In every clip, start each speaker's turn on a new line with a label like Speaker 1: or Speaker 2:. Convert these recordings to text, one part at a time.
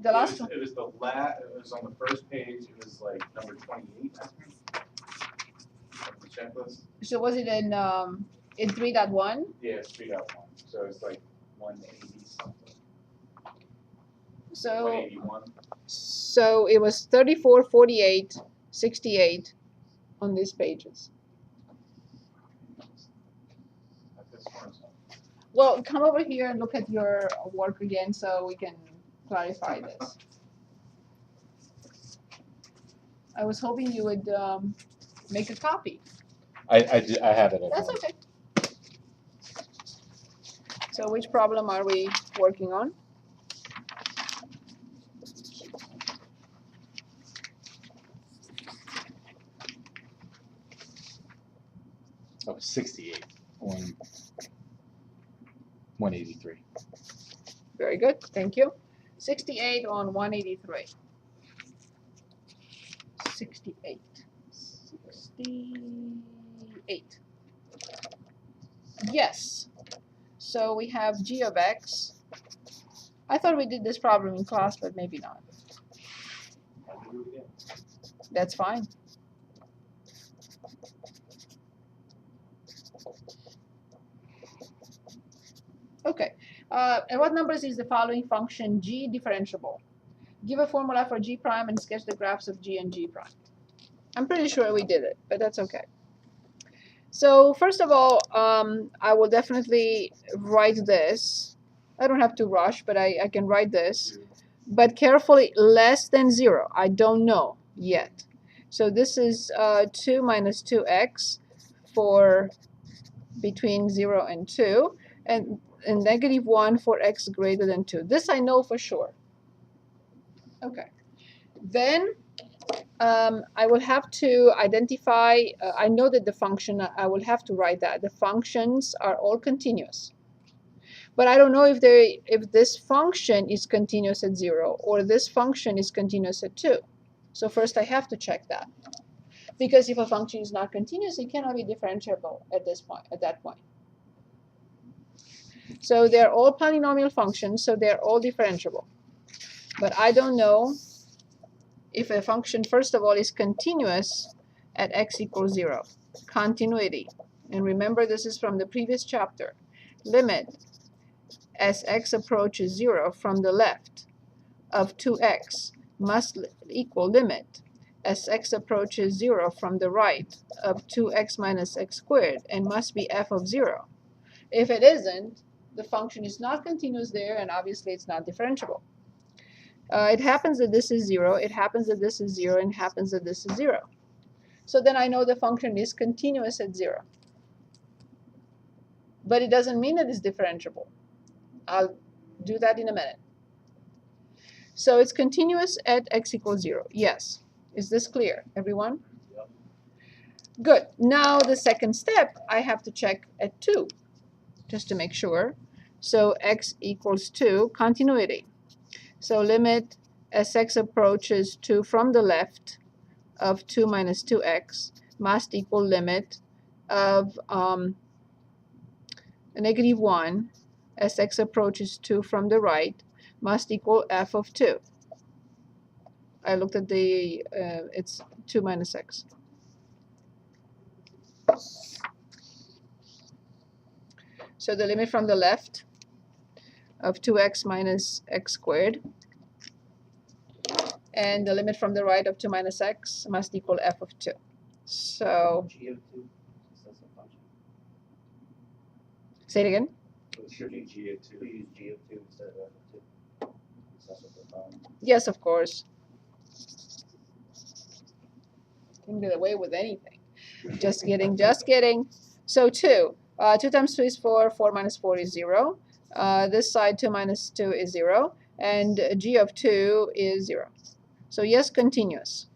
Speaker 1: The last
Speaker 2: one. It was it was on the first page. It was like number 28, I think, of the checklist.
Speaker 1: So was it in 3.1?
Speaker 2: Yeah, it's 3.1. So it's like 180 something.
Speaker 1: So
Speaker 2: 181.
Speaker 1: So it was 34, 48, 68 on these pages. Well, come over here and look at your work again so we can clarify this. I was hoping you would make a copy.
Speaker 2: I have it.
Speaker 1: That's okay. So which problem are we working on?
Speaker 2: Oh, 68 on 183.
Speaker 1: Very good, thank you. 68 on 183. 68. 68. Yes. So we have g of x. I thought we did this problem in class, but maybe not. That's fine. Okay. And what numbers is the following function g differentiable? Give a formula for g prime and sketch the graphs of g and g prime. I'm pretty sure we did it, but that's okay. So first of all, I will definitely write this. I don't have to rush, but I can write this. But carefully, less than 0. I don't know yet. So this is 2 minus 2x for between 0 and 2, and negative 1 for x greater than 2. This I know for sure. Okay. Then I will have to identify, I know that the function, I will have to write that. The functions are all continuous. But I don't know if this function is continuous at 0 or this function is continuous at 2. So first I have to check that. Because if a function is not continuous, it cannot be differentiable at this point, at that point. So they're all polynomial functions, so they're all differentiable. But I don't know if a function, first of all, is continuous at x equals 0. Continuity. And remember, this is from the previous chapter. Limit as x approaches 0 from the left of 2x must equal limit as x approaches 0 from the right of 2x minus x squared and must be f of 0. If it isn't, the function is not continuous there, and obviously it's not differentiable. It happens that this is 0, it happens that this is 0, and it happens that this is 0. So then I know the function is continuous at 0. But it doesn't mean that it's differentiable. I'll do that in a minute. So it's continuous at x equals 0. Yes. Is this clear, everyone?
Speaker 2: Yep.
Speaker 1: Good. Now the second step, I have to check at 2, just to make sure. So x equals 2, continuity. So limit as x approaches 2 from the left of 2 minus 2x must equal limit of negative 1 as x approaches 2 from the right must equal f of 2. I looked at the, it's 2 minus x. So the limit from the left of 2x minus x squared and the limit from the right of 2 minus x must equal f of 2. So,
Speaker 3: G of 2, that's a function.
Speaker 1: say it again.
Speaker 3: It should be G of 2. We use G of 2 instead of F of 2. That's what the problem.
Speaker 1: Yes, of course. Can get away with anything. Just kidding, just kidding. So 2. 2 times 2 is 4. 4 minus 4 is 0. This side, 2 minus 2 is 0. And g of 2 is 0. So yes, continuous.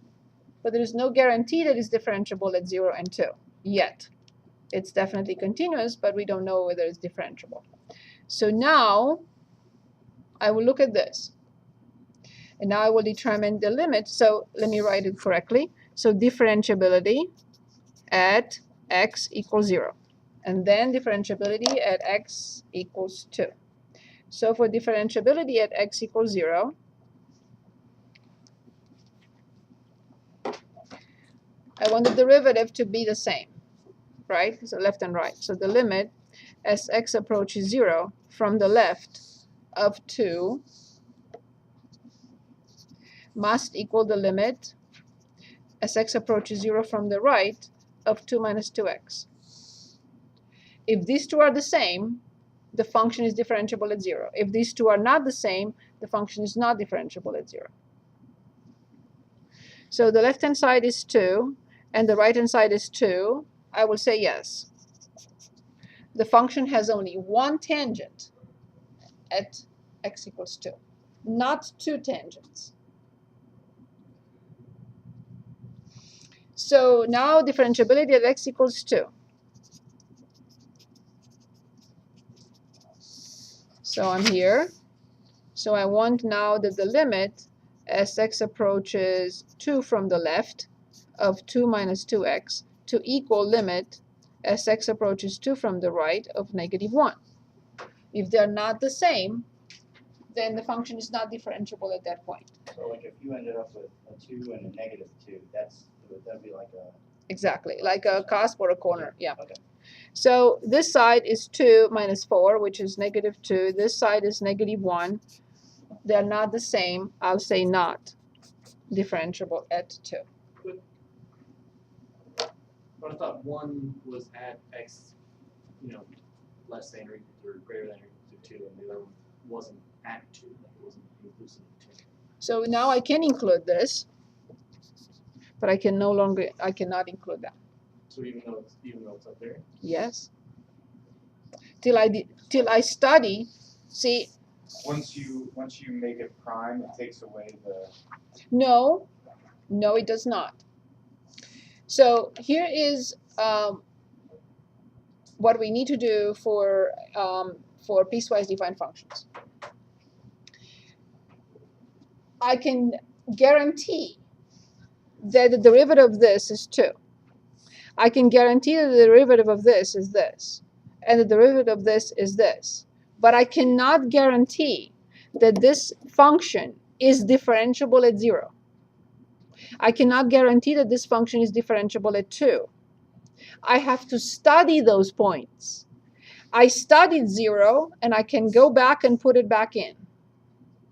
Speaker 1: But there is no guarantee that it's differentiable at 0 and 2 yet. It's definitely continuous, but we don't know whether it's differentiable. So now I will look at this. And now I will determine the limit. So let me write it correctly. So differentiability at x equals 0. And then differentiability at x equals 2. So for differentiability at x equals 0, I want the derivative to be the same, right? So left and right. So the limit as x approaches 0 from the left of 2 must equal the limit as x approaches 0 from the right of 2 minus 2x. If these two are the same, the function is differentiable at 0. If these two are not the same, the function is not differentiable at 0. So the left-hand side is 2, and the right-hand side is 2. I will say yes. The function has only one tangent at x equals 2, not two tangents. So now differentiability at x equals 2. So I'm here. So I want now that the limit as x approaches 2 from the left of 2 minus 2x to equal limit as x approaches 2 from the right of negative 1. If they're not the same, then the function is not differentiable at that point.
Speaker 3: So like if you ended up with a 2 and a negative 2, that'd be like a...
Speaker 1: Exactly, like a cusp or a corner, yeah.
Speaker 3: Okay.
Speaker 1: So this side is 2 minus 4, which is negative 2. This side is negative 1. They're not the same. I'll say not differentiable at 2.
Speaker 2: But I thought one was at x, less than or greater than or equal to 2, and the other one wasn't at 2. Like it wasn't inclusive of 2.
Speaker 1: So now I can include this, but I cannot include that.
Speaker 2: So even though it's up there.
Speaker 1: Yes. Till I study, see.
Speaker 4: Once you make it prime, it takes away the.
Speaker 1: No, it does not. So here is what we need to do for piecewise defined functions. I can guarantee that the derivative of this is 2. I can guarantee that the derivative of this is this, and the derivative of this is this. But I cannot guarantee that this function is differentiable at 0. I cannot guarantee that this function is differentiable at 2. I have to study those points. I studied 0, and I can go back and put it back in.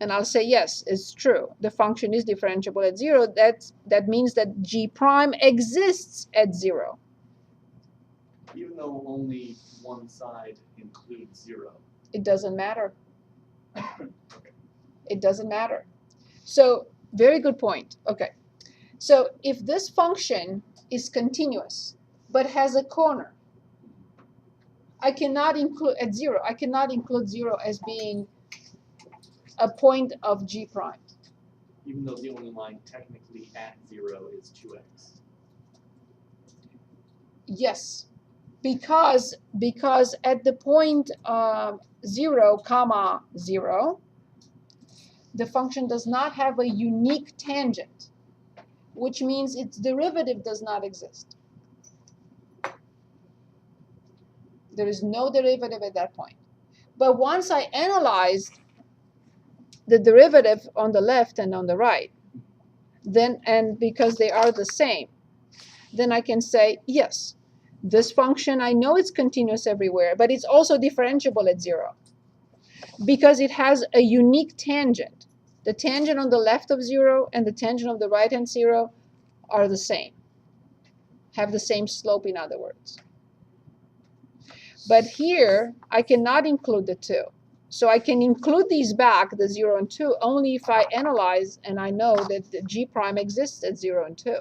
Speaker 1: And I'll say, yes, it's true. The function is differentiable at 0. That means that g prime exists at 0.
Speaker 2: Even though only one side includes 0.
Speaker 1: It doesn't matter.
Speaker 2: Okay.
Speaker 1: It doesn't matter. So, very good point. Okay. So, if this function is continuous but has a corner, I cannot include at 0. I cannot include 0 as being a point of g prime.
Speaker 2: Even though the only line technically at 0 is 2x.
Speaker 1: Yes, because at the point 0 comma 0, the function does not have a unique tangent, which means its derivative does not exist. There is no derivative at that point. But once I analyzed the derivative on the left and on the right, then, and because they are the same, then I can say, yes, this function, I know it's continuous everywhere, but it's also differentiable at 0 because it has a unique tangent. The tangent on the left of 0 and the tangent of the right-hand 0 are the same, have the same slope, in other words. But here, I cannot include the 2. So I can include these back, the 0 and 2, only if I analyze and I know that the g prime exists at 0 and 2.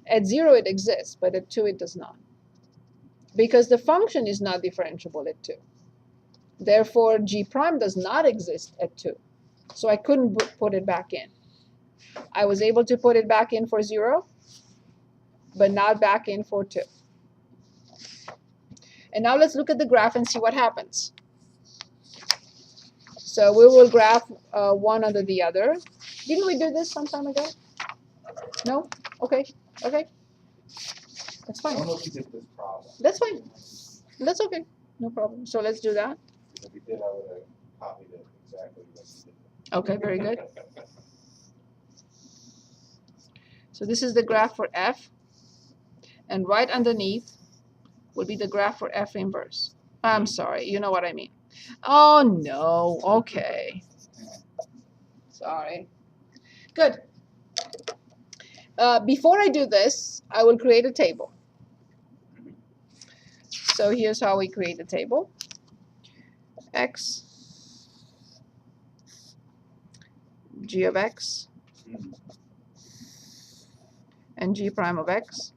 Speaker 1: At 0 it exists, but at 2 it does not. Because the function is not differentiable at 2. Therefore, g prime does not exist at 2. So I couldn't put it back in. I was able to put it back in for 0, but not back in for 2. And now let's look at the graph and see what happens. So we will graph one under the other. Didn't we do this some time ago? No? Okay. Okay. That's
Speaker 4: I
Speaker 1: fine.
Speaker 4: don't know if we did this problem.
Speaker 1: That's fine. That's okay. No problem. So let's do that.
Speaker 4: If we did, I would have copied it exactly what we did.
Speaker 1: Okay, very good. So this is the graph for f. and right underneath will be the graph for f inverse. I'm sorry, you know what I mean. Oh no, okay. Sorry. Good. Before I do this, I will create a table. So here's how we create a table. X, g of x, and g prime of x,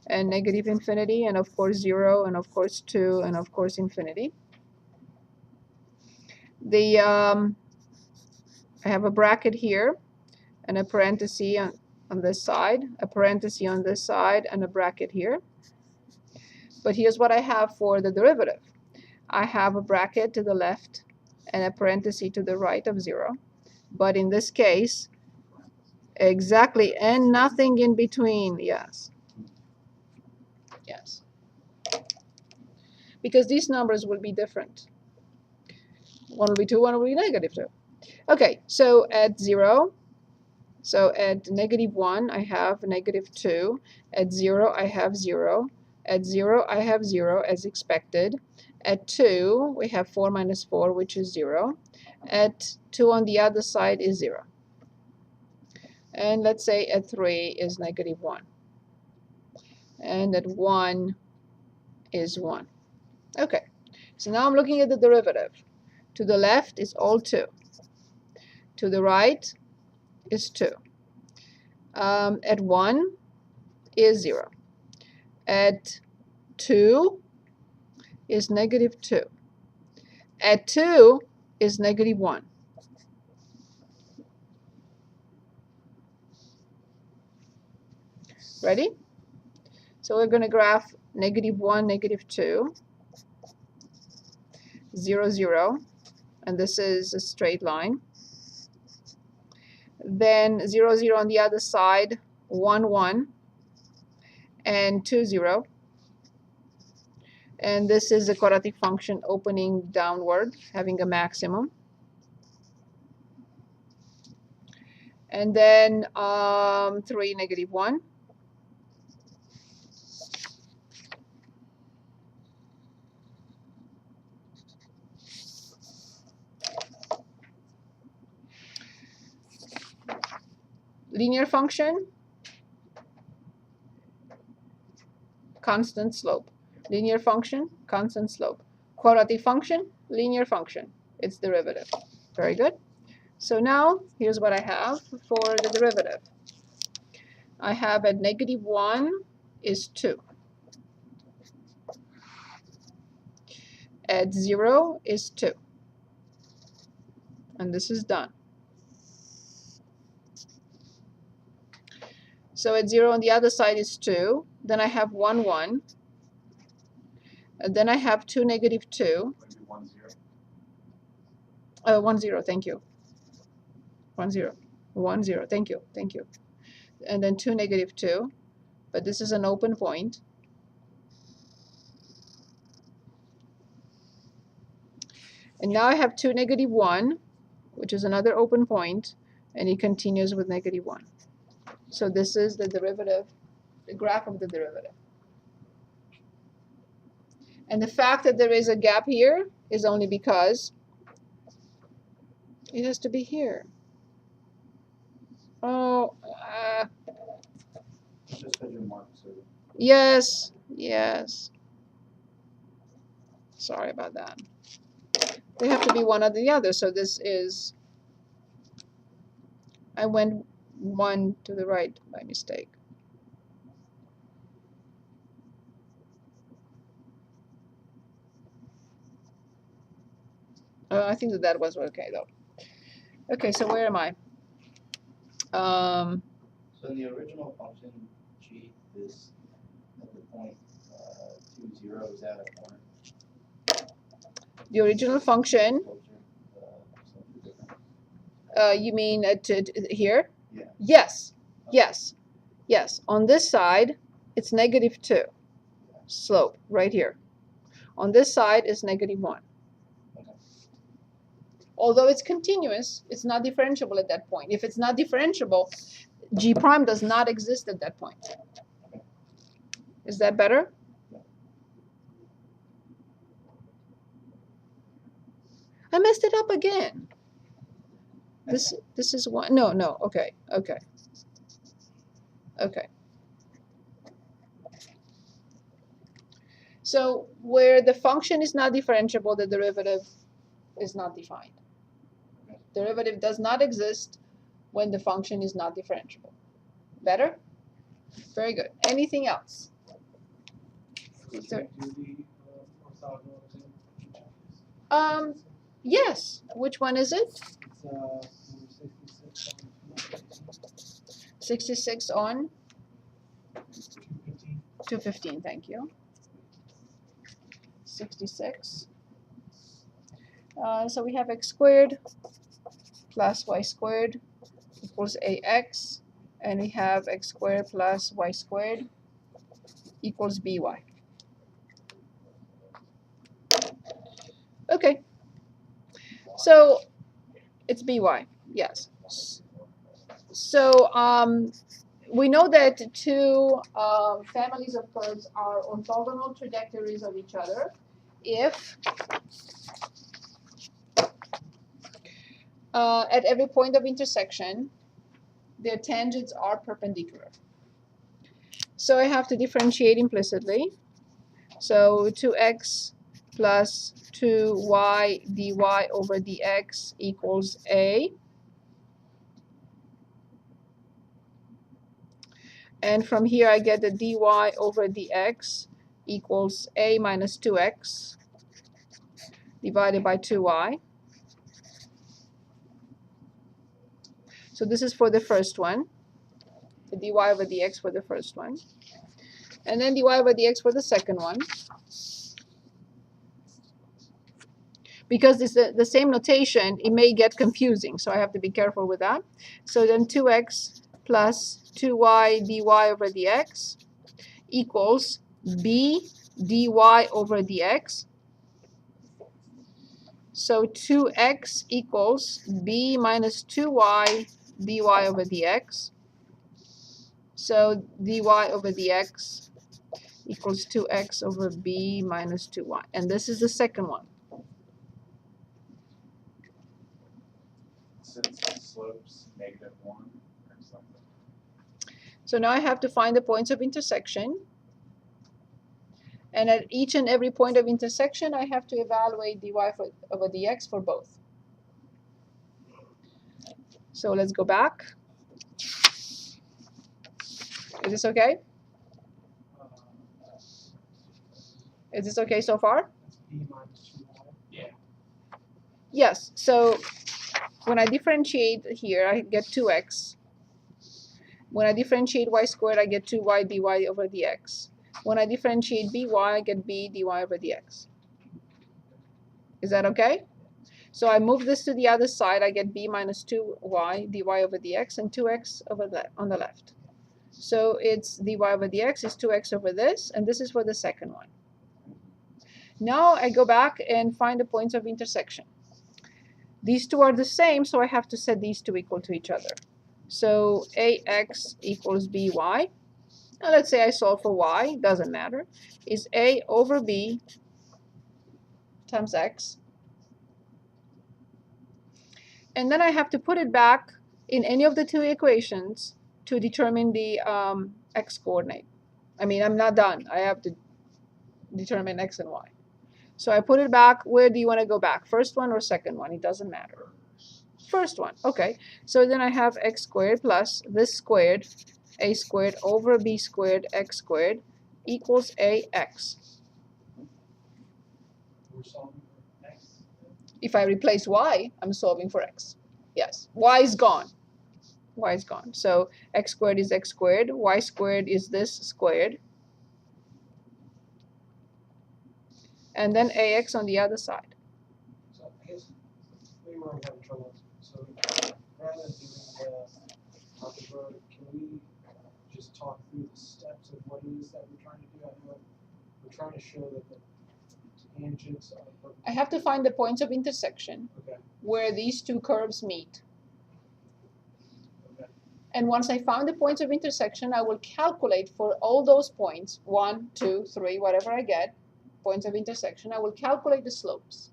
Speaker 1: and negative infinity, and of course 0, and of course 2, and of course infinity. I have a bracket here, and a parenthesis on this side, a parenthesis on this side, and a bracket here. But here's what I have for the derivative. I have a bracket to the left and a parenthesis to the right of 0. But in this case, exactly, and nothing in between. Yes. Yes. Because these numbers will be different. One will be 2, one will be negative 2. Okay, so at 0, so at negative 1, I have negative 2. At 0, I have 0. At 0, I have 0 as expected. At 2, we have 4 minus 4, which is 0. At 2 on the other side is 0. And let's say at 3 is negative 1. And at 1 is 1. Okay, so now I'm looking at the derivative. To the left is all 2. To the right is 2. At 1 is 0. At 2 is negative 2. At 2 is negative 1. Ready? So we're going to graph negative 1, negative 2, 0, 0, and this is a straight line. Then 0, 0 on the other side, 1, 1, and 2, 0. And this is a quadratic function opening downward, having a maximum. And then 3, negative 1. Linear function, constant slope. Linear function, constant slope. Quadratic function, linear function. Its derivative. Very good. So now, here's what I have for the derivative. I have at negative 1 is 2. At 0 is 2. And this is done. So at 0 on the other side is 2. Then I have 1, 1. And then I have 2, negative 2.
Speaker 4: 1,
Speaker 1: 1, 0, thank you. 1, 0. 1, 0, thank you, thank you. And then 2, negative 2. But this is an open point. And now I have 2, negative 1, which is another open point, and it continues with negative 1. So this is the derivative, the graph of the derivative. And the fact that there is a gap here is only because it has to be here. Oh,
Speaker 4: Just because your marks are.
Speaker 1: yes, yes. Sorry about that. They have to be one or the other. So this is, I went 1 to the right by mistake. I think that was okay though. Okay, so where am I?
Speaker 3: So in the original function, g is at the point 2, 0 is at a corner.
Speaker 1: The original function,
Speaker 3: Something different.
Speaker 1: you mean here?
Speaker 3: Yeah.
Speaker 1: Yes, yes, yes. On this side, it's negative 2 slope right here. On this side is negative 1.
Speaker 3: Okay.
Speaker 1: Although it's continuous, it's not differentiable at that point. If it's not differentiable, G prime does not exist at that point. Is that better? I messed it up again. This is one. No, no. Okay. Okay. Okay. So where the function is not differentiable, the derivative is not defined. Derivative does not exist when the function is not differentiable. Better? Very good. Anything else? Is there- Yes. Which one is it? 66 on 215. Thank you. 66. So we have x squared plus y squared equals ax, and we have x squared plus y squared equals by. Okay. So it's by. Yes. So we know that two families of curves are orthogonal trajectories of each other if at every point of intersection their tangents are perpendicular. So I have to differentiate implicitly. So 2x plus 2y dy over dx equals a. And from here I get the dy over dx equals a minus 2x divided by 2y. So this is for the first one, the dy over dx for the first one. And then dy over dx for the second one. Because it's the same notation, it may get confusing, so I have to be careful with that. So then 2x plus 2y dy over dx equals b dy over dx. So 2x equals b minus 2y dy over dx. So dy over dx equals 2x over b minus 2y. And this is the second one.
Speaker 4: Since the slope's -1 or something.
Speaker 1: So now I have to find the points of intersection. And at each and every point of intersection, I have to evaluate dy over dx for both. So let's go back. Is this okay? Is this okay so far?
Speaker 2: Yeah.
Speaker 1: Yes. So when I differentiate here, I get 2x. When I differentiate y squared, I get 2y dy over dx. When I differentiate by, I get b dy over dx. Is that okay? So I move this to the other side, I get b minus 2y dy over dx and 2x over on the left. So it's dy over dx is 2x over this, and this is for the second one. Now I go back and find the points of intersection. These two are the same, so I have to set these two equal to each other. So ax equals by. Now let's say I solve for y, doesn't matter, is a over b times x. And then I have to put it back in any of the two equations to determine the x coordinate. I mean, I'm not done. I have to determine x and y. So I put it back. Where do you want to go back? First one or second one? It doesn't matter. First one. Okay. So then I have x squared plus this squared, a squared over b squared x squared equals ax.
Speaker 3: We're solving for x.
Speaker 1: If I replace y, I'm solving for x. Yes. Y is gone. Y is gone. So x squared is x squared. Y squared is this squared. And then ax on the other side.
Speaker 3: So I guess maybe where I'm having trouble. So rather than doing the algebra, can we just talk through the steps of what it is that we're trying to do? I know we're trying to show that the tangents are perpendicular.
Speaker 1: I have to find the points of intersection
Speaker 3: Okay.
Speaker 1: where these two curves meet.
Speaker 3: Okay.
Speaker 1: And once I found the points of intersection, I will calculate for all those points, 1, 2, 3, whatever I get, points of intersection, I will calculate the slopes.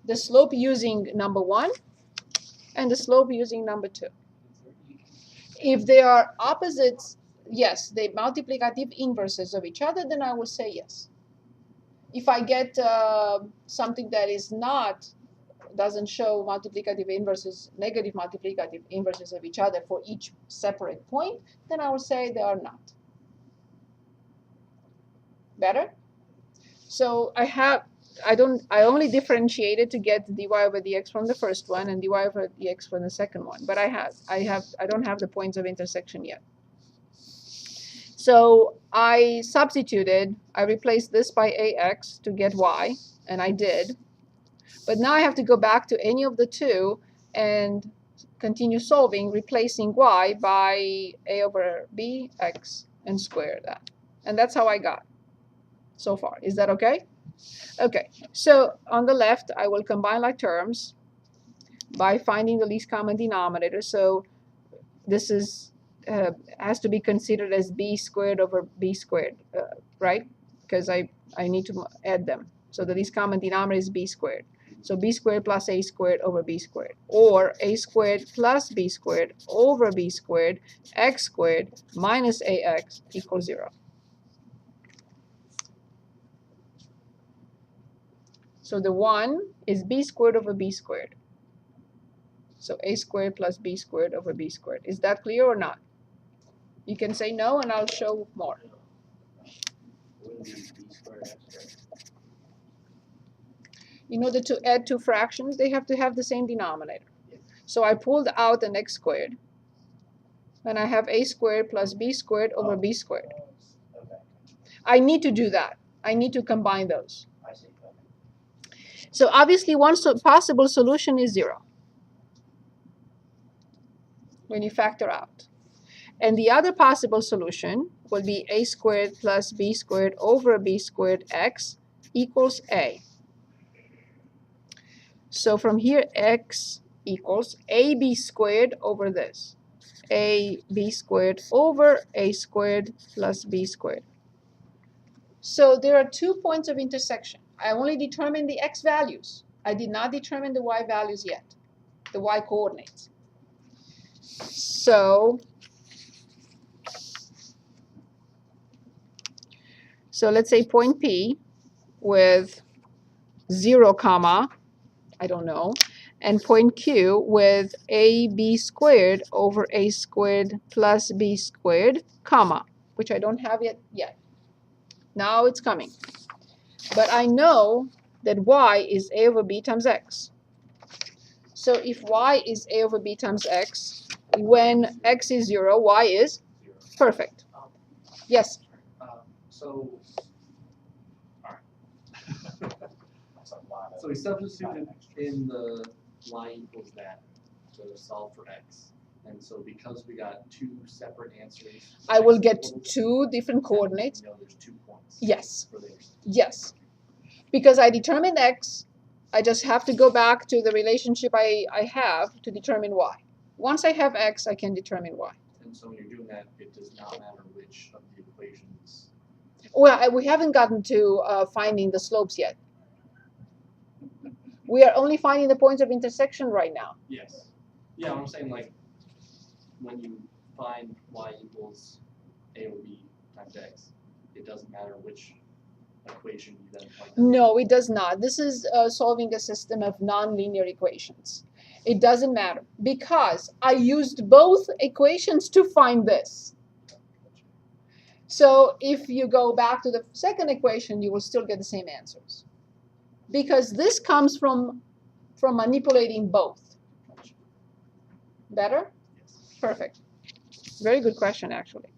Speaker 1: The slope using number 1 and the slope using number 2. If they are opposites, yes, they multiplicative inverses of each other, then I will say yes. If I get something that is not, doesn't show multiplicative inverses, negative multiplicative inverses of each other for each separate point, then I will say they are not. Better? So I only differentiated to get dy over dx from the first one and dy over dx from the second one, but I don't have the points of intersection yet. So I substituted, I replaced this by ax to get y, and I did. But now I have to go back to any of the two and continue solving, replacing y by a over bx and square that. And that's how I got so far. Is that okay? Okay, so on the left, I will combine like terms by finding the least common denominator. So this is has to be considered as b squared over b squared, right? Because I need to add them. So the least common denominator is b squared. So b squared plus a squared over b squared. Or a squared plus b squared over b squared, x squared minus ax equals 0. So the 1 is b squared over b squared. So a squared plus b squared over b squared. Is that clear or not? You can say no, and I'll show more. In order to add two fractions, they have to have the same denominator. So I pulled out an x squared, and I have a squared plus b squared over b squared. I need to do that. I need to combine those. So obviously, one possible solution is 0 when you factor out. And the other possible solution will be a squared plus b squared over b squared x equals a. So from here, x equals ab squared over this. ab squared over a squared plus b squared. So there are 2 points of intersection. I only determined the x values. I did not determine the y values yet, the y coordinates. So let's say point P with 0 comma, I don't know, and point Q with ab squared over a squared plus b squared, comma, which I don't have yet. Now it's coming. But I know that y is a over b times x. So if y is a over b times x, when x is 0, y is perfect. Yes?
Speaker 2: So we substituted in the y equals that to solve for x. And so because we got 2 separate answers,
Speaker 1: I will get 2 different coordinates.
Speaker 2: You know there's 2 points.
Speaker 1: Yes.
Speaker 2: For the intersection.
Speaker 1: Yes. Because I determined x, I just have to go back to the relationship I have to determine y. Once I have x, I can determine y.
Speaker 2: And so when you're doing that, it does not matter which of the equations.
Speaker 1: Well, we haven't gotten to finding the slopes yet. We are only finding the points of intersection right now.
Speaker 2: Yes. Yeah, I'm saying like when you find y equals a over b times x, it doesn't matter which equation you then find.
Speaker 1: No, it does not. This is solving a system of nonlinear equations. It doesn't matter because I used both equations to find this. So if you go back to the second equation, you will still get the same answers. Because this comes from manipulating both. Better?
Speaker 2: Yes.
Speaker 1: Perfect. Very good question, actually.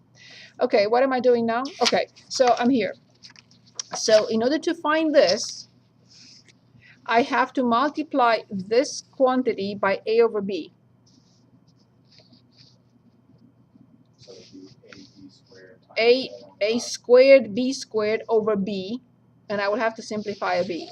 Speaker 1: Okay, what am I doing now? Okay, so I'm here. So in order to find this, I have to multiply this quantity by a over b.
Speaker 4: So it'd be ab squared times
Speaker 1: A squared b squared over b, and I will have to simplify a b.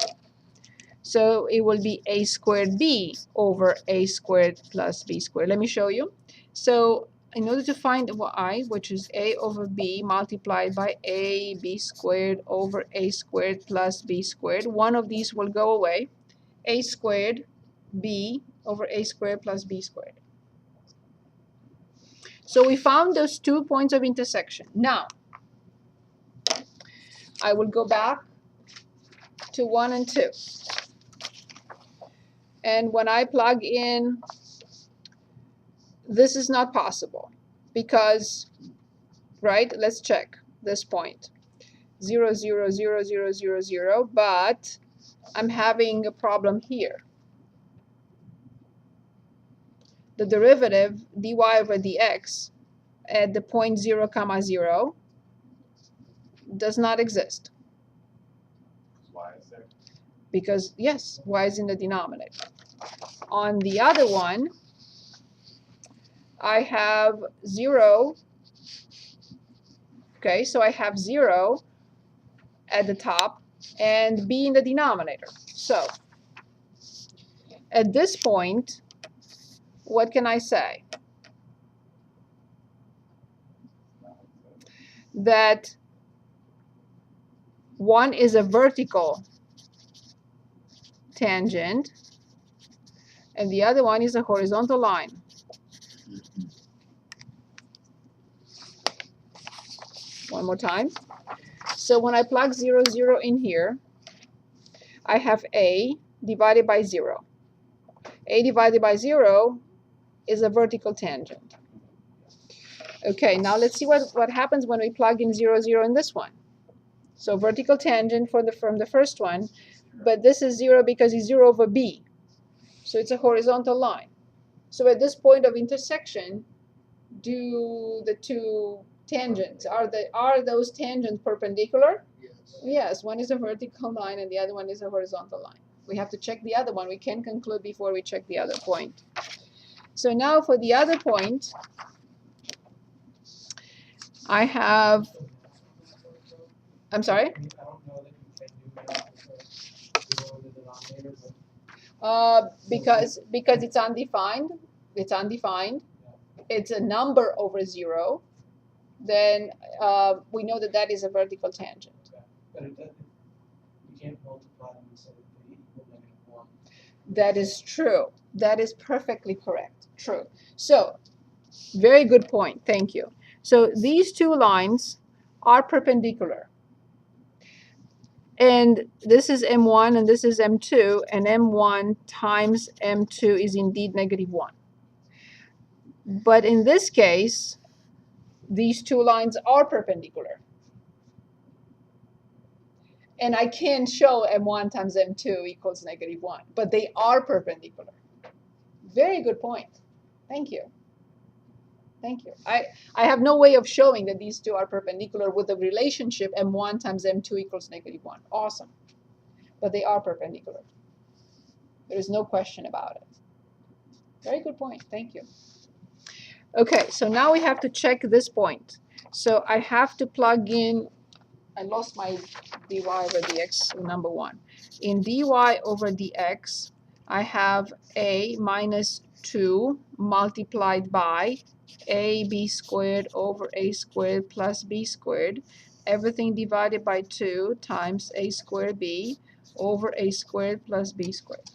Speaker 1: So it will be a squared b over a squared plus b squared. Let me show you. So in order to find y, which is a over b multiplied by ab squared over a squared plus b squared, one of these will go away. A squared b over a squared plus b squared. So we found those 2 points of intersection. Now, I will go back to 1 and 2. And when I plug in, this is not possible because, right, let's check this point. 0, 0, 0, 0, 0, 0, but I'm having a problem here. The derivative dy over dx at the point 0, 0 does not exist.
Speaker 4: Why is there?
Speaker 1: Because, yes, y is in the denominator. On the other one, I have 0. Okay, so I have 0 at the top and b in the denominator. So at this point, what can I say? That one is a vertical tangent and the other one is a horizontal line. One more time. So when I plug 0, 0 in here, I have a divided by 0. A divided by 0 is a vertical tangent. Okay, now let's see what happens when we plug in 0, 0 in this one. So vertical tangent from the first one, but this is 0 because it's 0 over b. So it's a horizontal line. So at this point of intersection, do the two tangents, are those tangents perpendicular?
Speaker 3: Yes.
Speaker 1: Yes, one is a vertical line and the other one is a horizontal line. We have to check the other one. We can conclude before we check the other point. So now for the other point, I have, I'm sorry?
Speaker 3: I don't know that you can do that with the 0 in the denominator, but
Speaker 1: Because it's undefined. It's undefined. It's a number over 0. Then we know that that is a vertical tangent.
Speaker 3: but it doesn't, you can't multiply them and say that they equal -1.
Speaker 1: That is true. That is perfectly correct. True. So, very good point. Thank you. So these two lines are perpendicular. And this is M1 and this is M2, and M1 times M2 is indeed -1. But in this case, these two lines are perpendicular. And I can show M1 times M2 equals -1, but they are perpendicular. Very good point. Thank you. Thank you. I have no way of showing that these two are perpendicular with the relationship M1 times M2 equals -1. Awesome. But they are perpendicular. There is no question about it. Very good point. Thank you. Okay, so now we have to check this point. So I have to plug in, I lost my dy over dx number 1. In dy over dx, I have a minus 2 multiplied by ab squared over a squared plus b squared, everything divided by 2 times a squared b over a squared plus b squared.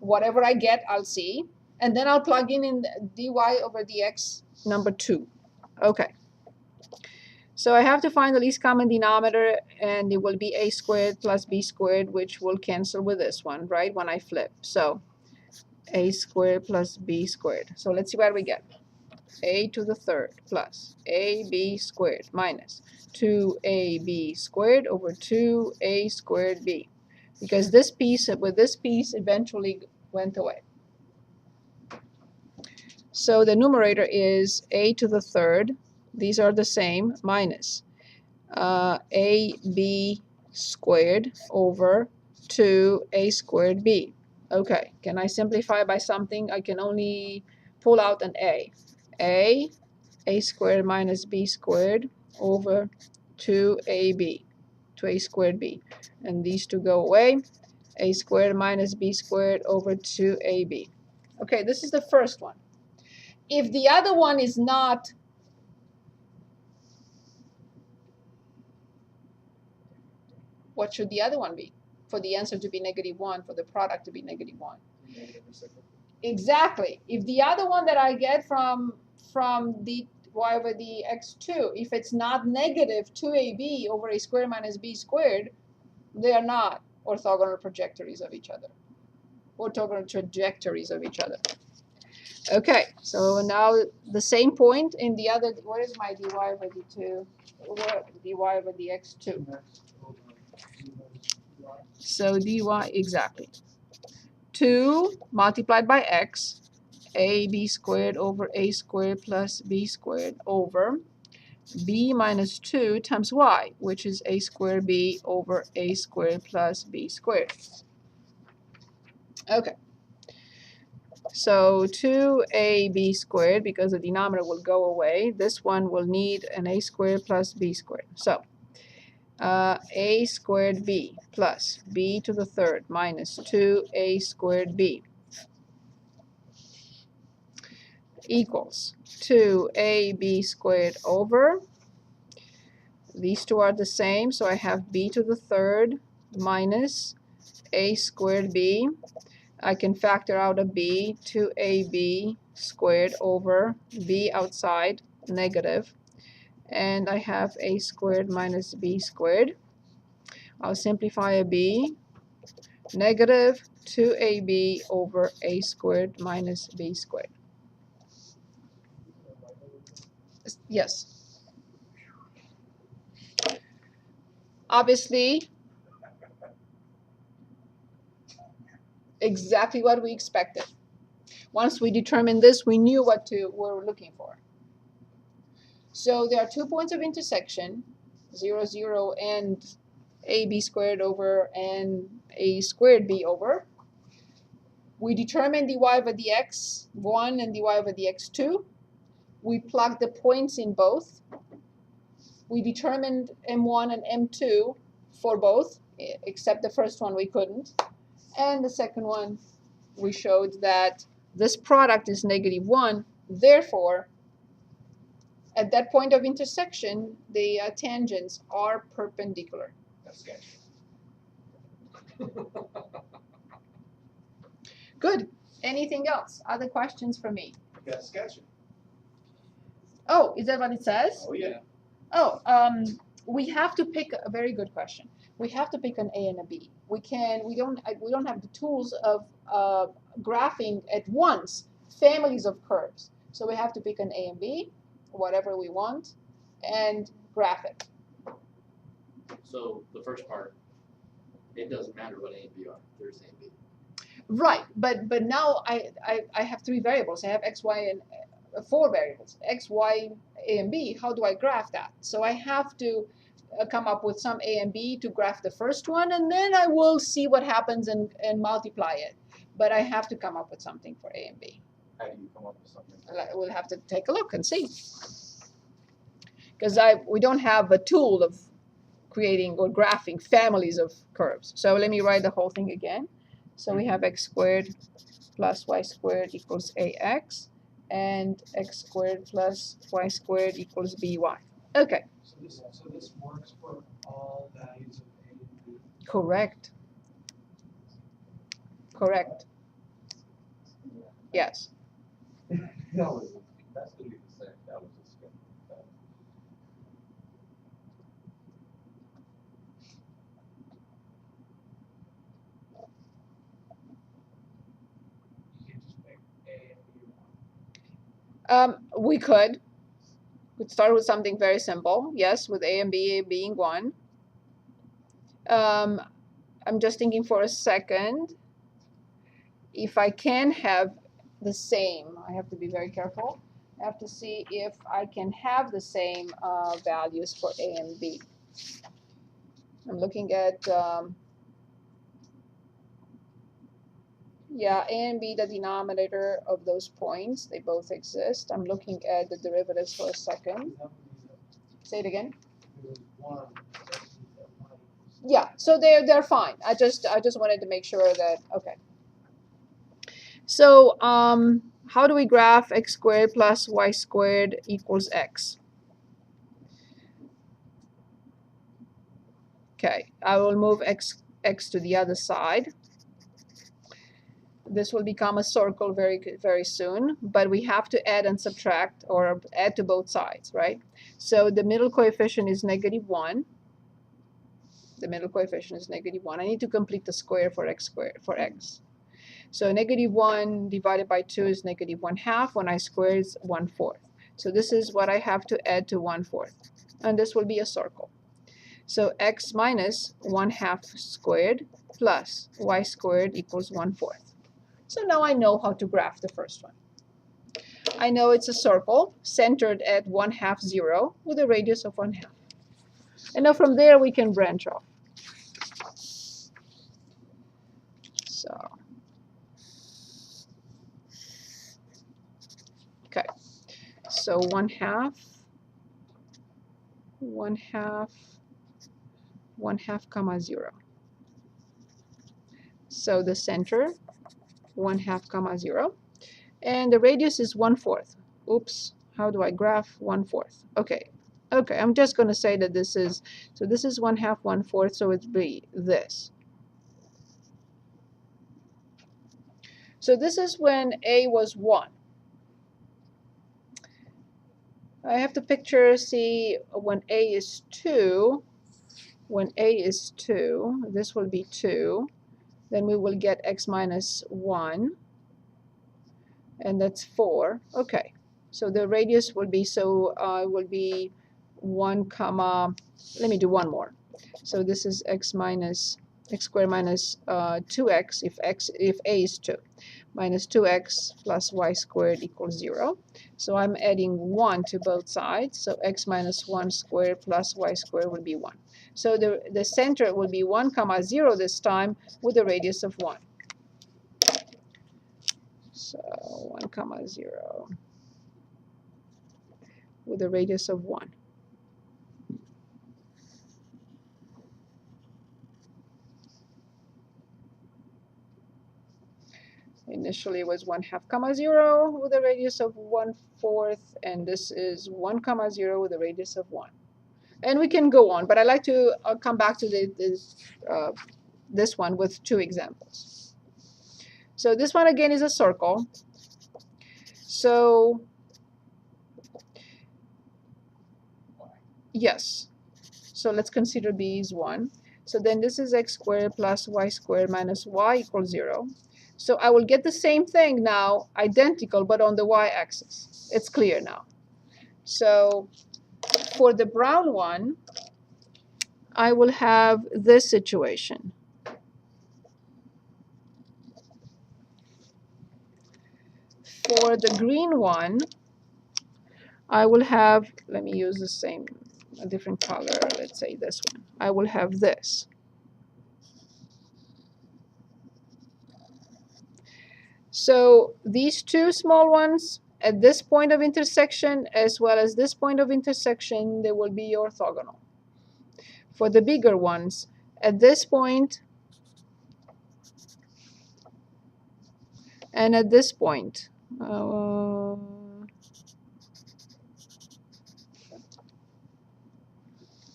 Speaker 1: Whatever I get, I'll see. And then I'll plug in dy over dx number 2. Okay. So I have to find the least common denominator, and it will be a squared plus b squared, which will cancel with this one, right, when I flip. So a squared plus b squared. So let's see what we get. A to the third plus ab squared minus 2ab squared over 2a squared b. Because this piece with this piece eventually went away. So the numerator is a to the third. These are the same, minus ab squared over 2a squared b. Okay, can I simplify by something? I can only pull out an a. A squared minus b squared over 2ab, 2a squared b. And these two go away. A squared minus b squared over 2ab. Okay, this is the first one. If the other one is not, what should the other one be? For the answer to be -1, for the product to be -1.
Speaker 2: Negative reciprocal.
Speaker 1: Exactly. If the other one that I get from the y over the x2, if it's not negative 2ab over a squared minus b squared, they are not orthogonal trajectories of each other. Orthogonal trajectories of each other. Okay, so now the same point in the other, what is my dy over d2? Or dy over the x2? So dy, exactly. 2 multiplied by x, ab squared over a squared plus b squared over b minus 2 times y, which is a squared b over a squared plus b squared. Okay. So 2ab squared, because the denominator will go away, this one will need an a squared plus b squared. So a squared b plus b to the third minus 2a squared b equals 2ab squared over, these two are the same, so I have b to the third minus a squared b. I can factor out a b, 2ab squared over b outside, negative, and I have a squared minus b squared. I'll simplify a b, negative 2ab over a squared minus b squared. Yes. Obviously, exactly what we expected. Once we determined this, we knew what we're looking for. So there are 2 points of intersection, 0, 0, and ab squared over and a squared b over. We determined dy over the x1 and dy over the x2. We plugged the points in both. We determined m1 and m2 for both, except the first one we couldn't. And the second one, we showed that this product is -1. Therefore, at that point of intersection, the tangents are perpendicular.
Speaker 2: That's sketchy.
Speaker 1: Good. Anything else? Other questions for me?
Speaker 4: That's sketchy.
Speaker 1: Oh, is that what it says?
Speaker 4: Oh, yeah.
Speaker 1: Oh, we have to pick a very good question. We have to pick an A and a B. We don't have the tools of graphing at once families of curves. So we have to pick an A and B, whatever we want, and graph it.
Speaker 2: So the first part, it doesn't matter what A and B are. There's A and B.
Speaker 1: Right, but now I have 3 variables. I have x, y, and 4 variables. X, y, A, and B. How do I graph that? So I have to come up with some A and B to graph the first one, and then I will see what happens and multiply it. But I have to come up with something for A and B.
Speaker 4: How do you come up with something?
Speaker 1: We'll have to take a look and see. Because we don't have a tool of creating or graphing families of curves. So let me write the whole thing again. So we have x squared plus y squared equals ax, and x squared plus y squared equals by. Okay.
Speaker 3: So this works for all values of A and B.
Speaker 1: Correct. Correct. Yes.
Speaker 4: No, that's gonna be the same. That was just good.
Speaker 3: You can just pick A and B.
Speaker 1: We could. We'd start with something very simple. Yes, with A and B being 1. I'm just thinking for a second. If I can have the same, I have to be very careful. I have to see if I can have the same values for A and B. I'm looking at, yeah, A and B, the denominator of those points, they both exist. I'm looking at the derivatives for a second. Say it again.
Speaker 3: There was 1. That means that 1 equals
Speaker 1: Yeah, so they're fine. I just wanted to make sure that, okay. So how do we graph x squared plus y squared equals x? Okay, I will move x to the other side. This will become a circle very soon, but we have to add and subtract, or add to both sides, right? So the middle coefficient is -1. The middle coefficient is -1. I need to complete the square for x squared, for x. So -1 divided by 2 is -1/2. When I square is 1/4. So this is what I have to add to 1/4. And this will be a circle. So x minus 1/2 squared plus y squared equals 1/4. So now I know how to graph the first one. I know it's a circle centered at 1/2, 0 with a radius of 1/2. And now from there we can branch off. So, okay. So 1/2, 1/2, 1/2 comma 0. So the center, 1/2 comma 0. And the radius is 1/4. Oops, how do I graph 1/4? Okay, okay, I'm just going to say that this is, so this is 1/2, 1/4, so it'd be this. So this is when a was 1. I have to picture, see, when a is 2, when a is 2, this will be 2, then we will get x minus 1, and that's 4. Okay, so the radius will be, so will be 1 comma, let me do one more. So this is x squared minus 2x if a is 2, minus 2x plus y squared equals 0. So I'm adding 1 to both sides. So x minus 1 squared plus y squared will be 1. So the center will be 1 comma 0 this time with a radius of 1. So 1 comma 0 with a radius of 1. Initially it was 1/2 comma 0 with a radius of 1/4, and this is 1 comma 0 with a radius of 1. And we can go on, but I like to come back to this one with 2 examples. So this one again is a circle. So yes, so let's consider b is 1. So then this is x squared plus y squared minus y equals 0. So I will get the same thing now, identical, but on the y-axis. It's clear now. So for the brown one, I will have this situation. For the green one, I will have, let me use a different color, let's say this one. I will have this. So these two small ones at this point of intersection as well as this point of intersection, they will be orthogonal. For the bigger ones, at this point and at this point,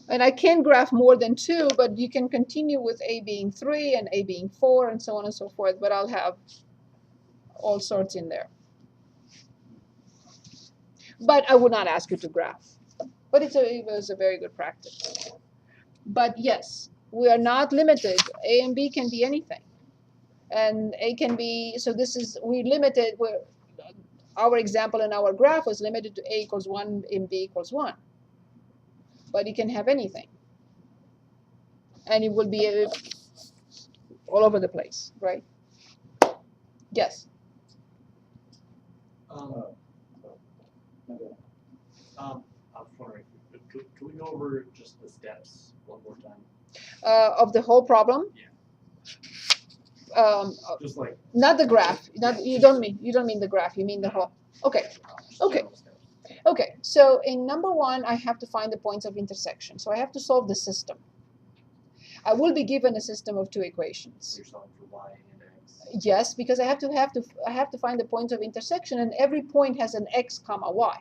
Speaker 1: and I can graph more than 2, but you can continue with a being 3 and a being 4 and so on and so forth, but I'll have all sorts in there. But I would not ask you to graph. But it was a very good practice. But yes, we are not limited. A and B can be anything. And A can be, so this is, our example in our graph was limited to A equals 1 and B equals 1. But it can have anything. And it will be all over the place, right? Yes?
Speaker 2: I was wondering, could we go over just the steps one more time?
Speaker 1: Of the whole problem?
Speaker 2: Yeah. Just like
Speaker 1: not the graph. You don't mean the graph. You mean the whole. Okay. Okay. Okay. So in number 1, I have to find the points of intersection. So I have to solve the system. I will be given a system of 2 equations.
Speaker 2: You're solving for y and x.
Speaker 1: Yes, because I have to find the points of intersection, and every point has an x comma y.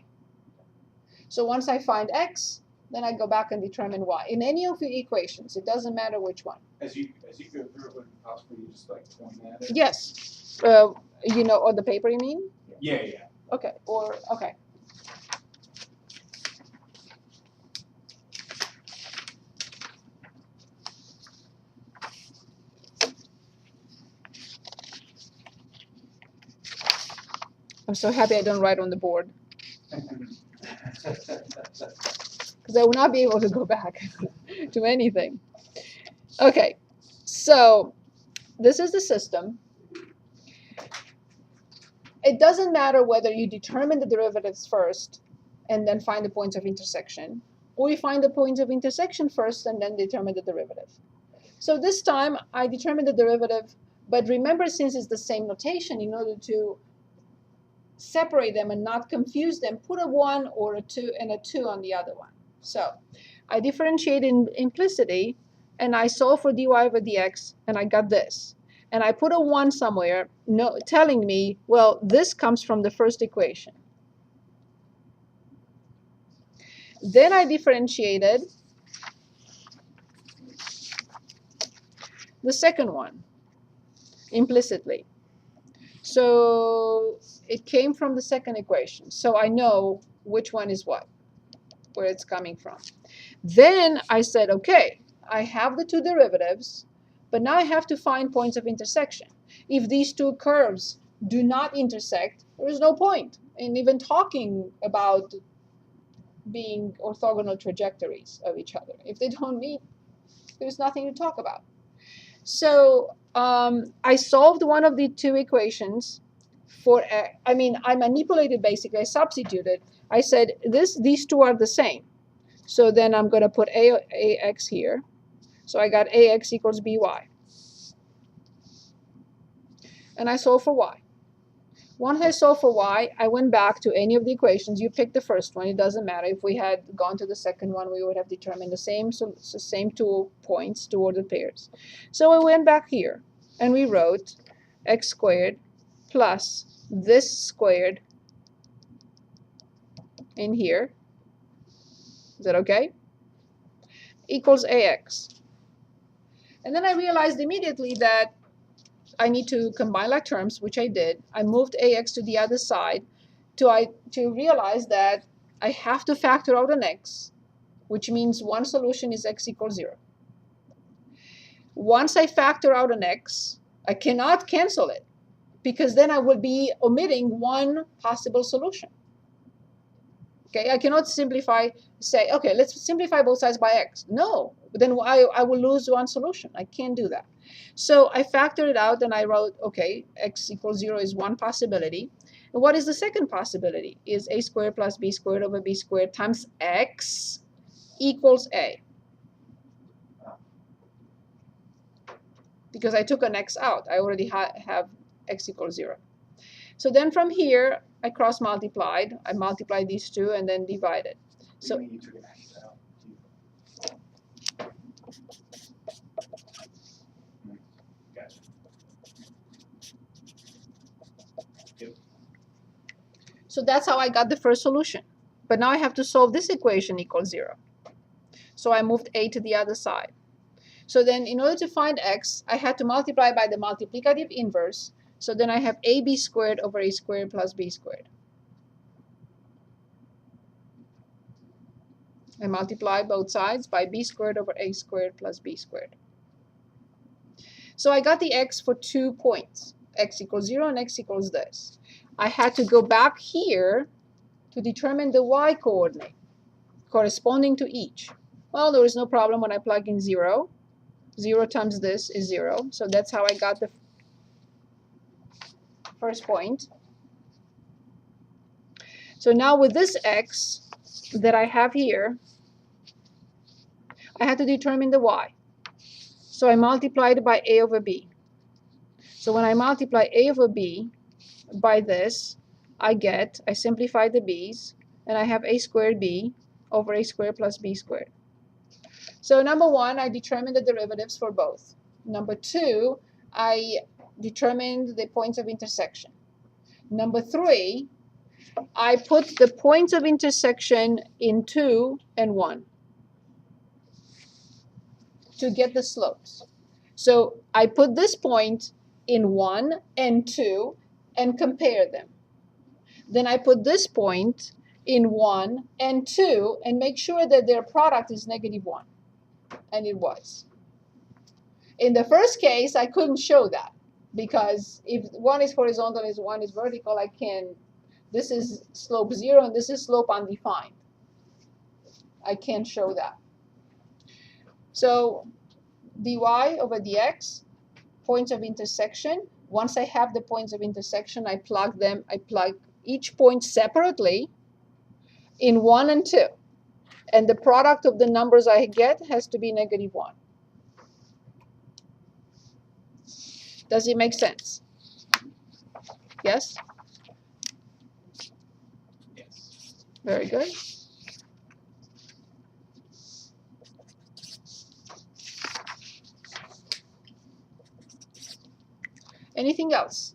Speaker 1: So once I find x, then I go back and determine y. In any of the equations, it doesn't matter which one.
Speaker 4: As you go through it, would it be possible you just like point at it?
Speaker 1: Yes. You know, on the paper you mean?
Speaker 4: Yeah, yeah.
Speaker 1: Okay, or, okay. I'm so happy I don't write on the board, because I will not be able to go back to anything. Okay, so this is the system. It doesn't matter whether you determine the derivatives first and then find the points of intersection, or you find the points of intersection first and then determine the derivative. So this time I determined the derivative, but remember, since it's the same notation, in order to separate them and not confuse them, put a 1 or a 2 and a 2 on the other one. So I differentiate in implicity, and I solve for dy over dx, and I got this. And I put a 1 somewhere, telling me, well, this comes from the first equation. Then I differentiated the second one implicitly. So it came from the second equation. So I know which one is what, where it's coming from. Then I said, okay, I have the two derivatives, but now I have to find points of intersection. If these two curves do not intersect, there is no point in even talking about being orthogonal trajectories of each other. If they don't meet, there's nothing to talk about. So I solved one of the two equations for, I manipulated basically, I substituted. I said, these two are the same. So then I'm going to put ax here. So I got ax equals by. And I solved for y. Once I solved for y, I went back to any of the equations. You pick the first one. It doesn't matter. If we had gone to the second one, we would have determined the same, same two points, two ordered pairs. So I went back here, and we wrote x squared plus this squared in here. Is that okay? Equals ax. And then I realized immediately that I need to combine like terms, which I did. I moved ax to the other side to realize that I have to factor out an x, which means one solution is x equals 0. Once I factor out an x, I cannot cancel it, because then I would be omitting one possible solution. Okay, I cannot say, okay, let's simplify both sides by x. No, then I will lose one solution. I can't do that. So I factored it out, and I wrote, okay, x equals 0 is one possibility. And what is the second possibility? Is a squared plus b squared over b squared times x equals a. Because I took an x out. I already have x equals 0. So then from here, I cross-multiplied. I multiplied these two and then divided. So
Speaker 4: You took an x out. Gotcha.
Speaker 1: So that's how I got the first solution. But now I have to solve this equation equals 0. So I moved a to the other side. So then in order to find x, I had to multiply by the multiplicative inverse. So then I have ab squared over a squared plus b squared. I multiply both sides by b squared over a squared plus b squared. So I got the x for 2 points, x equals 0 and x equals this. I had to go back here to determine the y coordinate corresponding to each. Well, there is no problem when I plug in 0. 0 times this is 0. So that's how I got the first point. So now with this x that I have here, I had to determine the y. So I multiplied by a over b. So when I multiply a over b by this, I simplify the b's, and I have a squared b over a squared plus b squared. So number one, I determined the derivatives for both. Number two, I determined the points of intersection. Number 3, I put the points of intersection in 2 and 1 to get the slopes. So I put this point in 1 and 2 and compare them. Then I put this point in 1 and 2 and make sure that their product is -1. And it was. In the first case, I couldn't show that because if one is horizontal and one is vertical, I can, this is slope 0 and this is slope undefined. I can't show that. So dy over dx, points of intersection. Once I have the points of intersection, I plug them, I plug each point separately in 1 and 2. And the product of the numbers I get has to be -1. Does it make sense? Yes?
Speaker 2: Yes.
Speaker 1: Very good. Anything else?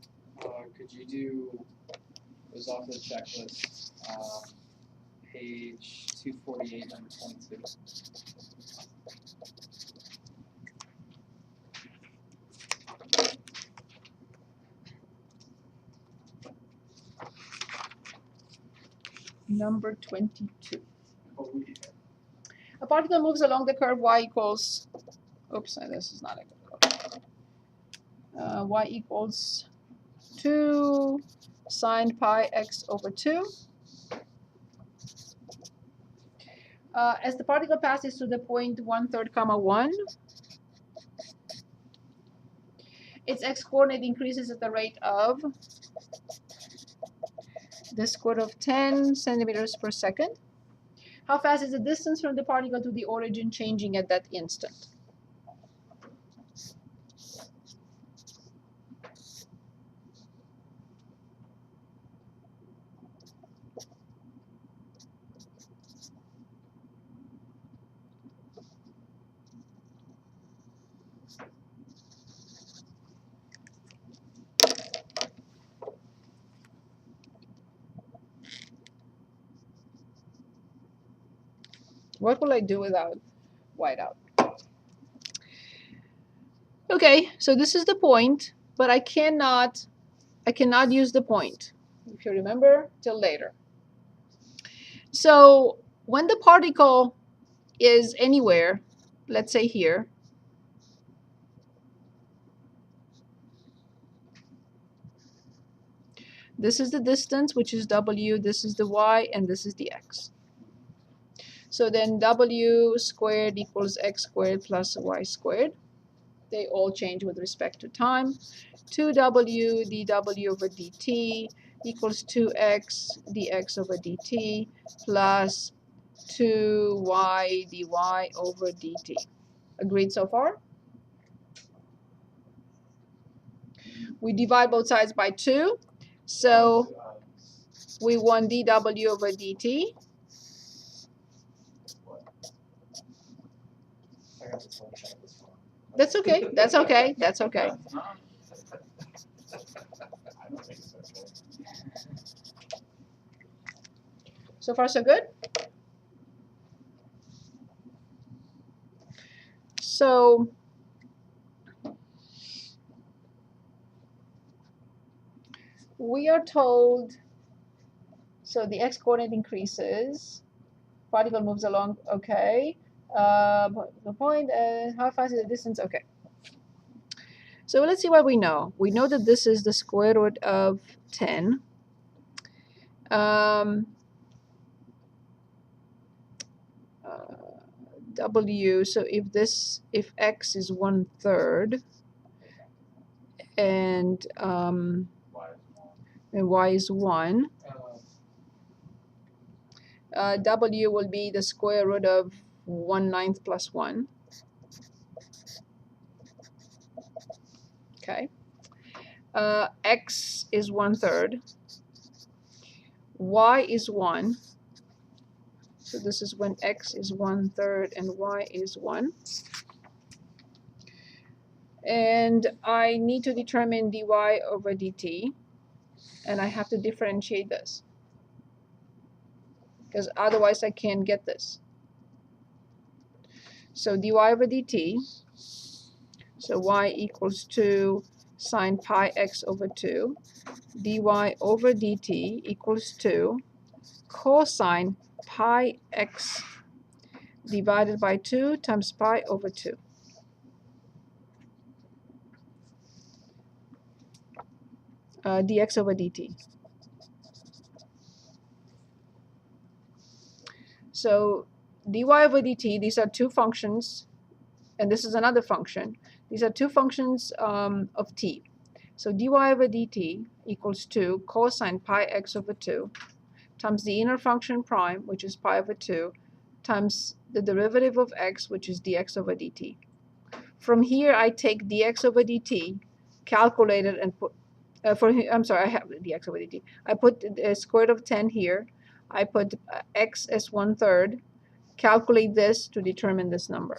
Speaker 5: Could you do, it was off the checklist, page 248, number 22.
Speaker 1: Number 22. A particle moves along the curve y equals, oops, this is not a good curve. Y equals 2 sine pi x over 2. As the particle passes through the point 1/3, 1, its x-coordinate increases at the rate of the square root of 10 centimeters per second. How fast is the distance from the particle to the origin changing at that instant? What will I do without whiteout? Okay, so this is the point, but I cannot use the point, if you remember, till later. So when the particle is anywhere, let's say here, this is the distance, which is w, this is the y, and this is the x. So then w squared equals x squared plus y squared. They all change with respect to time. 2w dw over dt equals 2x dx over dt plus 2y dy over dt. Agreed so far? We divide both sides by 2. So we want dw over dt. That's okay. That's okay. That's okay. So far, so good? So we are told, so the x-coordinate increases, particle moves along, okay. The point, how fast is the distance? Okay. So let's see what we know. We know that this is the square root of 10. W, so if x is 1/3 and y is 1, w will be the square root of 1/9 plus 1. Okay. X is 1/3. Y is 1. So this is when x is 1/3 and y is 1. And I need to determine dy over dt, and I have to differentiate this, because otherwise I can't get this. So dy over dt, so y equals 2 sine pi x over 2, dy over dt equals 2 cosine pi x divided by 2 times pi over 2. Dx over dt. So dy over dt, these are two functions, and this is another function. These are two functions of t. So dy over dt equals 2 cosine pi x over 2 times the inner function prime, which is pi over 2, times the derivative of x, which is dx over dt. From here, I take dx over dt, calculate it, and put, I'm sorry, I have dx over dt. I put the square root of 10 here. I put x as 1/3. Calculate this to determine this number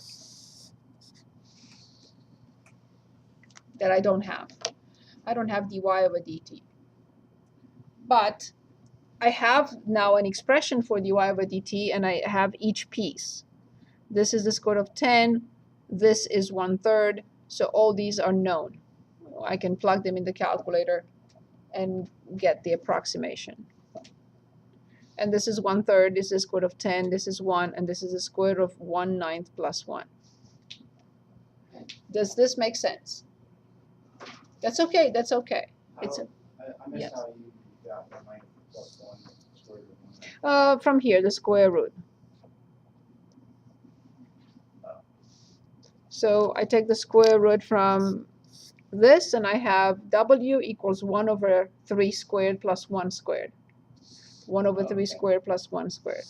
Speaker 1: that I don't have. I don't have dy over dt. But I have now an expression for dy over dt, and I have each piece. This is the square root of 10. This is 1/3. So all these are known. I can plug them in the calculator and get the approximation. And this is 1/3. This is square root of 10. This is 1. And this is the square root of 1/9 plus 1. Does this make sense? That's okay. That's okay. It's a,
Speaker 4: I missed
Speaker 1: yes.
Speaker 4: how you got 1/9 plus 1 square root of 1.
Speaker 1: from here, the square root. So I take the square root from this, and I have w equals 1 over 3 squared plus 1 squared. 1 over 3 squared plus 1 squared.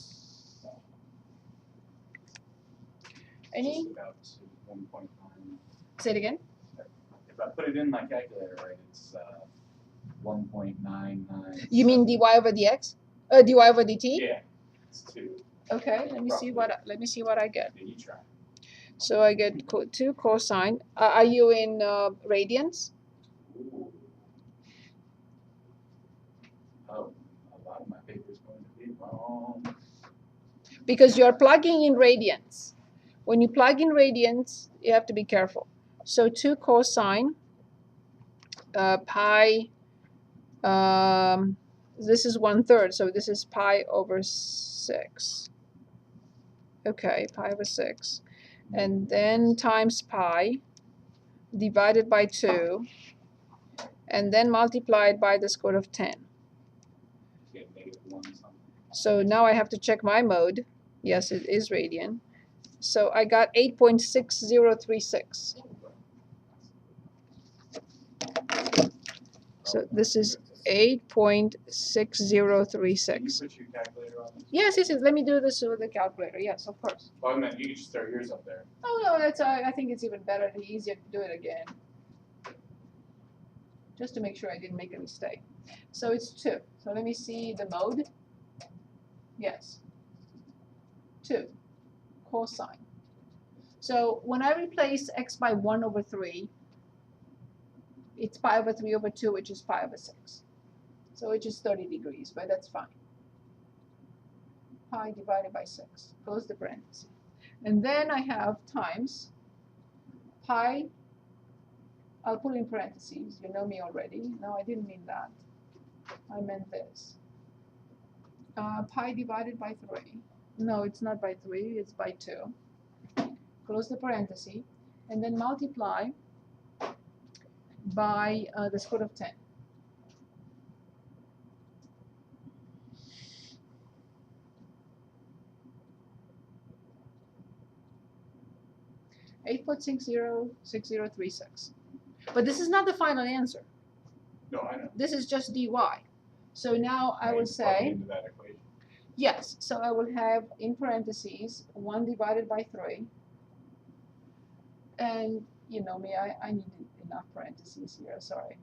Speaker 1: Any?
Speaker 4: Just about 1.9.
Speaker 1: Say it again.
Speaker 4: If I put it in my calculator right, it's 1.99.
Speaker 1: You mean dy over dx? Dy over dt?
Speaker 4: Yeah, it's 2.
Speaker 1: Okay, let me see what I get.
Speaker 4: Yeah, you try.
Speaker 1: So I get 2 cosine. Are you in radians?
Speaker 4: Ooh. Oh, a lot of my paper is going to be wrong.
Speaker 1: Because you're plugging in radians. When you plug in radians, you have to be careful. So 2 cosine pi, this is 1/3, so this is pi over 6. Okay, pi over 6. And then times pi divided by 2, and then multiplied by the square root of 10.
Speaker 4: Get -1 something.
Speaker 1: So now I have to check my mode. Yes, it is radian. So I got 8.6036. So this is 8.6036.
Speaker 4: Can you put your calculator on this?
Speaker 1: Yes, yes, yes. Let me do this with the calculator. Yes, of course.
Speaker 4: Well, I meant you could just throw yours up there.
Speaker 1: Oh no, that's I think it's even better and easier to do it again. Just to make sure I didn't make a mistake. So it's 2. So let me see the mode. Yes. 2 cosine. So when I replace x by 1 over 3, it's pi over 3 over 2, which is pi over 6. So which is 30 degrees, but that's fine. Pi divided by 6. Close the parenthesis. And then I have times pi, I'll put in parentheses, you know me already. No, I didn't mean that. I meant this. Pi divided by 3. No, it's not by 3, it's by 2. Close the parenthesis, and then multiply by the square root of 10. (8.606036). But this is not the final answer.
Speaker 4: No, I know.
Speaker 1: This is just dy. So now I will
Speaker 4: Plug it
Speaker 1: say,
Speaker 4: into that equation.
Speaker 1: yes, so I will have in parentheses 1 divided by 3. And you know me, I need enough parentheses here, sorry.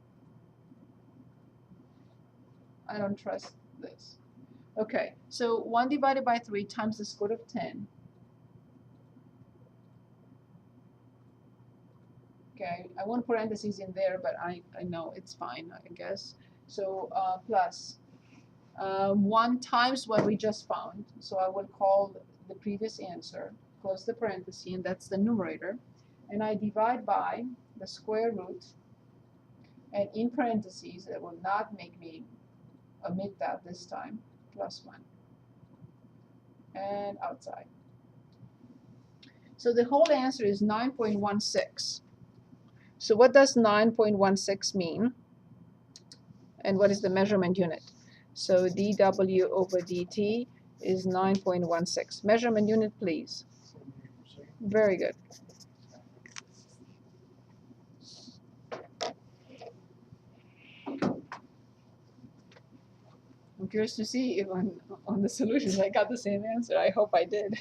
Speaker 1: I don't trust this. Okay, so 1 divided by 3 times the square root of 10. Okay, I want parentheses in there, but I know it's fine, I guess. So plus 1 times what we just found. So I will call the previous answer, close the parenthesis, and that's the numerator. And I divide by the square root, and in parentheses, it will not make me omit that this time, plus 1. And outside. So the whole answer is 9.16. So what does 9.16 mean? And what is the measurement unit? So dW over dt is 9.16. Measurement unit, please. Very good. I'm curious to see if on the solutions I got the same answer. I hope I did.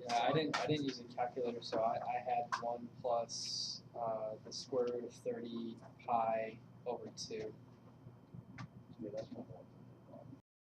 Speaker 5: Yeah, I didn't use a calculator, so I had 1 plus the square root of 30 pi over 2.